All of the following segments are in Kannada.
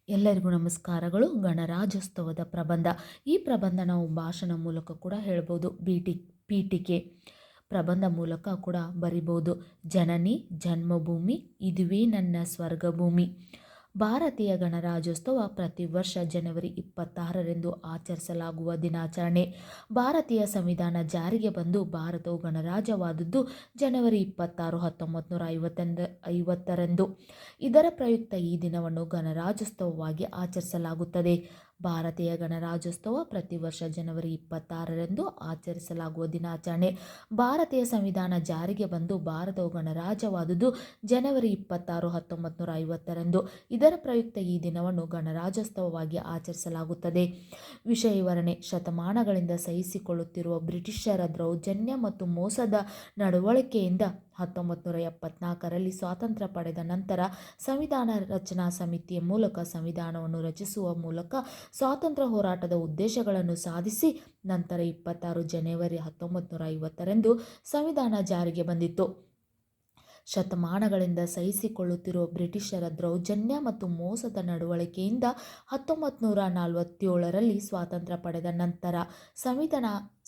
ಎಲ್ಲರಿಗೂ ನಮಸ್ಕಾರಗಳು. ಗಣರಾಜ್ಯೋತ್ಸವದ ಪ್ರಬಂಧ. ಈ ಪ್ರಬಂಧ ನಾವು ಭಾಷಣ ಮೂಲಕ ಕೂಡ ಹೇಳ್ಬೋದು. ಪೀಠಿಕೆ ಪ್ರಬಂಧ ಮೂಲಕ ಕೂಡ ಬರಿಬೋದು. ಜನನಿ ಜನ್ಮಭೂಮಿ, ಇದುವೇ ನನ್ನ ಸ್ವರ್ಗಭೂಮಿ. ಭಾರತೀಯ ಗಣರಾಜ್ಯೋತ್ಸವ ಪ್ರತಿ ವರ್ಷ ಜನವರಿ 26ರಂದು ಆಚರಿಸಲಾಗುವ ದಿನಾಚರಣೆ. ಭಾರತೀಯ ಸಂವಿಧಾನ ಜಾರಿಗೆ ಬಂದು ಭಾರತವು ಗಣರಾಜ್ಯವಾದದ್ದು ಜನವರಿ 26, 1950ರಂದು. ಇದರ ಪ್ರಯುಕ್ತ ಈ ದಿನವನ್ನು ಗಣರಾಜ್ಯೋತ್ಸವವಾಗಿ ಆಚರಿಸಲಾಗುತ್ತದೆ. ಭಾರತೀಯ ಗಣರಾಜ್ಯೋತ್ಸವ ಪ್ರತಿ ವರ್ಷ ಜನವರಿ 26ರಂದು ಆಚರಿಸಲಾಗುವ ದಿನಾಚರಣೆ. ಭಾರತೀಯ ಸಂವಿಧಾನ ಜಾರಿಗೆ ಬಂದು ಭಾರತವು ಗಣರಾಜ್ಯವಾದುದು ಜನವರಿ 26, 1950ರಂದು. ಇದರ ಪ್ರಯುಕ್ತ ಈ ದಿನವನ್ನು ಗಣರಾಜ್ಯೋತ್ಸವವಾಗಿ ಆಚರಿಸಲಾಗುತ್ತದೆ. ವಿಷಯ ವಿವರಣೆ. ಶತಮಾನಗಳಿಂದ ಸಹಿಸಿಕೊಳ್ಳುತ್ತಿರುವ ಬ್ರಿಟಿಷರ ದೌರ್ಜನ್ಯ ಮತ್ತು ಮೋಸದ ನಡವಳಿಕೆಯಿಂದ 1974ರಲ್ಲಿ ಸ್ವಾತಂತ್ರ್ಯ ಪಡೆದ ನಂತರ ಸಂವಿಧಾನ ರಚನಾ ಸಮಿತಿಯ ಮೂಲಕ ಸಂವಿಧಾನವನ್ನು ರಚಿಸುವ ಮೂಲಕ ಸ್ವಾತಂತ್ರ್ಯ ಹೋರಾಟದ ಉದ್ದೇಶಗಳನ್ನು ಸಾಧಿಸಿ ನಂತರ 26 ಜನವರಿ 1950ರಂದು ಸಂವಿಧಾನ ಜಾರಿಗೆ ಬಂದಿತ್ತು. ಶತಮಾನಗಳಿಂದ ಸಹಿಸಿಕೊಳ್ಳುತ್ತಿರುವ ಬ್ರಿಟಿಷರ ದೌರ್ಜನ್ಯ ಮತ್ತು ಮೋಸದ ನಡವಳಿಕೆಯಿಂದ 1947ರಲ್ಲಿ ಸ್ವಾತಂತ್ರ್ಯ ಪಡೆದ ನಂತರ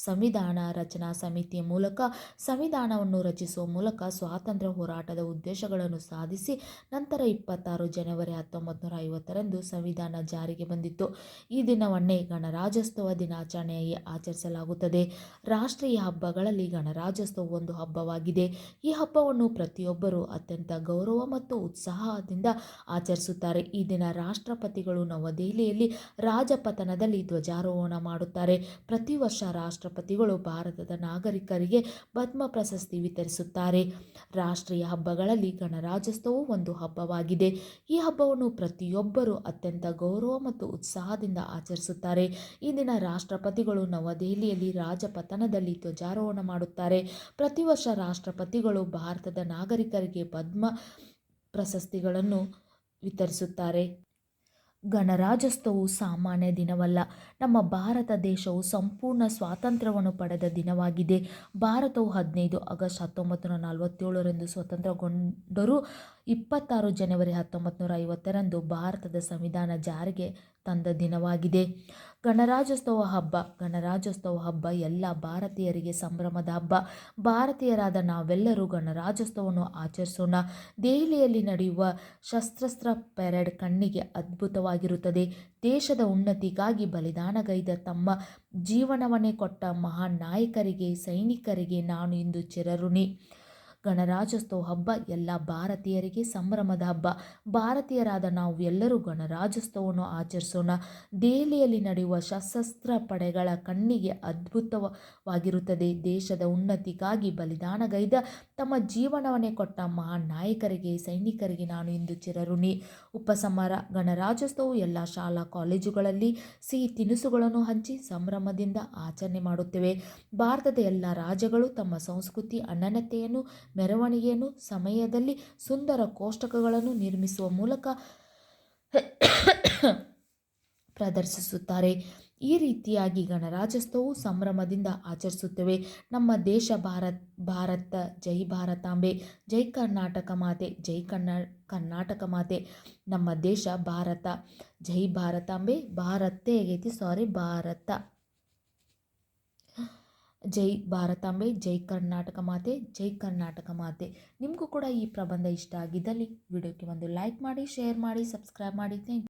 ಸಂವಿಧಾನ ರಚನಾ ಸಮಿತಿಯ ಮೂಲಕ ಸಂವಿಧಾನವನ್ನು ರಚಿಸುವ ಮೂಲಕ ಸ್ವಾತಂತ್ರ್ಯ ಹೋರಾಟದ ಉದ್ದೇಶಗಳನ್ನು ಸಾಧಿಸಿ ನಂತರ 26 ಜನವರಿ 1950ರಂದು ಸಂವಿಧಾನ ಜಾರಿಗೆ ಬಂದಿತ್ತು. ಈ ದಿನವನ್ನೇ ಗಣರಾಜ್ಯೋತ್ಸವ ದಿನಾಚರಣೆಯಾಗಿ ಆಚರಿಸಲಾಗುತ್ತದೆ. ರಾಷ್ಟ್ರೀಯ ಹಬ್ಬಗಳಲ್ಲಿ ಗಣರಾಜ್ಯೋತ್ಸವ ಒಂದು ಹಬ್ಬವಾಗಿದೆ. ಈ ಹಬ್ಬವನ್ನು ಪ್ರತಿಯೊಬ್ಬರು ಅತ್ಯಂತ ಗೌರವ ಮತ್ತು ಉತ್ಸಾಹದಿಂದ ಆಚರಿಸುತ್ತಾರೆ. ಈ ದಿನ ರಾಷ್ಟ್ರಪತಿಗಳು ನವದೆಹಲಿಯಲ್ಲಿ ರಾಜಪಥದಲ್ಲಿ ಧ್ವಜಾರೋಹಣ ಮಾಡುತ್ತಾರೆ. ಪ್ರತಿ ವರ್ಷ ರಾಷ್ಟ್ರಪತಿಗಳು ಭಾರತದ ನಾಗರಿಕರಿಗೆ ಪದ್ಮ ಪ್ರಶಸ್ತಿ ವಿತರಿಸುತ್ತಾರೆ. ರಾಷ್ಟ್ರೀಯ ಹಬ್ಬಗಳಲ್ಲಿ ಗಣರಾಜ್ಯೋತ್ಸವವು ಒಂದು ಹಬ್ಬವಾಗಿದೆ. ಈ ಹಬ್ಬವನ್ನು ಪ್ರತಿಯೊಬ್ಬರು ಅತ್ಯಂತ ಗೌರವ ಮತ್ತು ಉತ್ಸಾಹದಿಂದ ಆಚರಿಸುತ್ತಾರೆ. ಈ ದಿನ ರಾಷ್ಟ್ರಪತಿಗಳು ನವದೆಹಲಿಯಲ್ಲಿ ರಾಜಪಥದಲ್ಲಿ ಧ್ವಜಾರೋಹಣ ಮಾಡುತ್ತಾರೆ. ಪ್ರತಿ ವರ್ಷ ರಾಷ್ಟ್ರಪತಿಗಳು ಭಾರತದ ನಾಗರಿಕರಿಗೆ ಪದ್ಮ ಪ್ರಶಸ್ತಿಗಳನ್ನು ವಿತರಿಸುತ್ತಾರೆ. ಗಣರಾಜ್ಯೋತ್ಸವವು ಸಾಮಾನ್ಯ ದಿನವಲ್ಲ. ನಮ್ಮ ಭಾರತ ದೇಶವು ಸಂಪೂರ್ಣ ಸ್ವಾತಂತ್ರ್ಯವನ್ನು ಪಡೆದ ದಿನವಾಗಿದೆ. ಭಾರತವು 15 ಆಗಸ್ಟ್ 1947ರಂದು ಸ್ವತಂತ್ರಗೊಂಡರೂ 26 ಜನವರಿ 1950ರಂದು ಭಾರತದ ಸಂವಿಧಾನ ಜಾರಿಗೆ ತಂದ ದಿನವಾಗಿದೆ. ಗಣರಾಜ್ಯೋತ್ಸವ ಹಬ್ಬ ಎಲ್ಲ ಭಾರತೀಯರಿಗೆ ಸಂಭ್ರಮದ ಹಬ್ಬ. ಭಾರತೀಯರಾದ ನಾವೆಲ್ಲರೂ ಗಣರಾಜ್ಯೋತ್ಸವವನ್ನು ಆಚರಿಸೋಣ. ದೆಹಲಿಯಲ್ಲಿ ನಡೆಯುವ ಸಶಸ್ತ್ರ ಪರೇಡ್ ಕಣ್ಣಿಗೆ ಅದ್ಭುತವಾಗಿರುತ್ತದೆ. ದೇಶದ ಉನ್ನತಿಗಾಗಿ ಬಲಿದಾನಗೈದ ತಮ್ಮ ಜೀವನವನ್ನೇ ಕೊಟ್ಟ ಮಹಾನ್ ನಾಯಕರಿಗೆ, ಸೈನಿಕರಿಗೆ ನಾನು ಇಂದು ಚಿರಋಣಿ. ಗಣರಾಜ್ಯೋತ್ಸವ ಹಬ್ಬ ಎಲ್ಲ ಭಾರತೀಯರಿಗೆ ಸಂಭ್ರಮದ ಹಬ್ಬ. ಭಾರತೀಯರಾದ ನಾವು ಎಲ್ಲರೂ ಗಣರಾಜ್ಯೋತ್ಸವವನ್ನು ಆಚರಿಸೋಣ. ದೆಹಲಿಯಲ್ಲಿ ನಡೆಯುವ ಸಶಸ್ತ್ರ ಪಡೆಗಳ ಕಣ್ಣಿಗೆ ಅದ್ಭುತವಾಗಿರುತ್ತದೆ. ದೇಶದ ಉನ್ನತಿಗಾಗಿ ಬಲಿದಾನಗೈದ ತಮ್ಮ ಜೀವನವನ್ನೇ ಕೊಟ್ಟ ಮಹಾನ್ ನಾಯಕರಿಗೆ, ಸೈನಿಕರಿಗೆ ನಾನು ಇಂದು ಚಿರಋಣಿ. ಉಪಸಂಹಾರ. ಗಣರಾಜ್ಯೋತ್ಸವವು ಎಲ್ಲ ಶಾಲಾ ಕಾಲೇಜುಗಳಲ್ಲಿ ಸಿಹಿ ತಿನಿಸುಗಳನ್ನು ಹಂಚಿ ಸಂಭ್ರಮದಿಂದ ಆಚರಣೆ ಮಾಡುತ್ತೇವೆ. ಭಾರತದ ಎಲ್ಲ ರಾಜ್ಯಗಳು ತಮ್ಮ ಸಂಸ್ಕೃತಿ ಅನನ್ಯತೆಯನ್ನು, ಮೆರವಣಿಗೆಯನ್ನು ಸಮಯದಲ್ಲಿ ಸುಂದರ ಕೋಷ್ಟಕಗಳನ್ನು ನಿರ್ಮಿಸುವ ಮೂಲಕ ಪ್ರದರ್ಶಿಸುತ್ತಾರೆ. ಈ ರೀತಿಯಾಗಿ ಗಣರಾಜ್ಯೋತ್ಸವವು ಸಂಭ್ರಮದಿಂದ ಆಚರಿಸುತ್ತೇವೆ. ನಮ್ಮ ದೇಶ ಭಾರತ ಜೈ ಭಾರತಾಂಬೆ, ಜೈ ಕರ್ನಾಟಕ ಮಾತೆ, ಜೈ ಕರ್ನಾಟಕ ಮಾತೆ. ನಮ್ಮ ದೇಶ ಭಾರತ, ಜೈ ಭಾರತಾಂಬೆ, ಭಾರತೆ ಆಗೈತಿ, ಭಾರತ. ಜೈ ಭಾರತಾಂಬೆ, ಜೈ ಕರ್ನಾಟಕ ಮಾತೆ, ಜೈ ಕರ್ನಾಟಕ ಮಾತೆ. ನಿಮಗೂ ಕೂಡ ಈ ಪ್ರಬಂಧ ಇಷ್ಟ ಆಗಿದ್ದಲ್ಲಿ ವಿಡಿಯೋಕ್ಕೆ ಒಂದು ಲೈಕ್ ಮಾಡಿ, ಶೇರ್ ಮಾಡಿ, ಸಬ್ಸ್ಕ್ರೈಬ್ ಮಾಡಿ. Thank you.